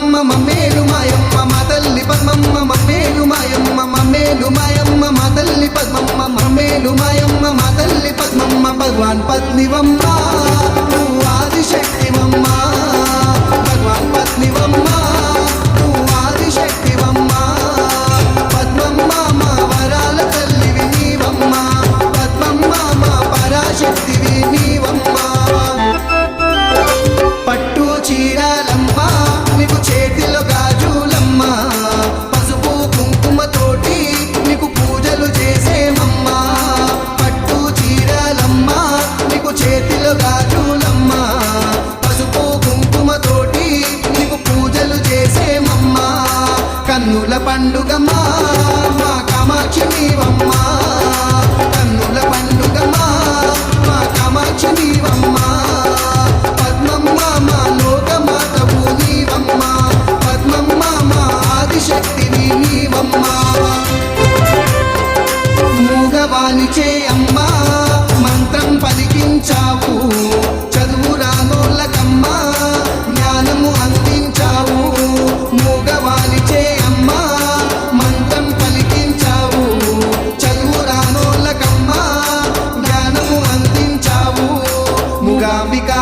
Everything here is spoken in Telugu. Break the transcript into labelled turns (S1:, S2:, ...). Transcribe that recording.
S1: పద్మమ్మ మమ్మేలు మాయమ్మ మా తల్లి పద్మమ్మ మమ్మేలు మాయమ్మ మమ్మేలు మాయమ్మ మా తల్లి పద్మమ్మ మమ్మేలు మాయమ్మ మా తల్లి పద్మమ్మ భగవాన్ పత్నివమ్మ నువ్వు ఆదిశక్తివమ్మ భగవాన్ పత్నివమ్మ నువ్వు ఆదిశక్తివమ్మ పద్మమ్మ మా వరాల తల్లివి నీవమ్మ పద్మమ్మ మా పరాశక్తివి నీవమ్మ పట్టు చీరాలమ్మ నీకు చేతిలో గాజులమ్మ పసుపు కుంకుమతోటి నీకు పూజలు చేసేమమ్మ పట్టు చీరాలమ్మ నీకు చేతిలో గాజులమ్మ పసుపు కుంకుమతోటి నీకు పూజలు చేసేమమ్మ కన్నుల పండుగమ్మ మా కామాక్షి నీవమ్మ కన్నుల పండుగమ్మ మా కామాక్షి నీవమ్మ పద్మమ్మ మా లోకమాతవు నీవమ్మ పద్మమ్మ మా ఆదిశక్తివి నీవమ్మ మూగవానిచే అమ్మ మంత్రం పలికించావు చదువు రానోళ్ళకమ్మ జ్ఞానము అందించావు మూగవానిచే అమ్మ మంత్రం పలికించావు చదువు రానోళ్ళకమ్మ జ్ఞానము అందించావు మూగాంబికా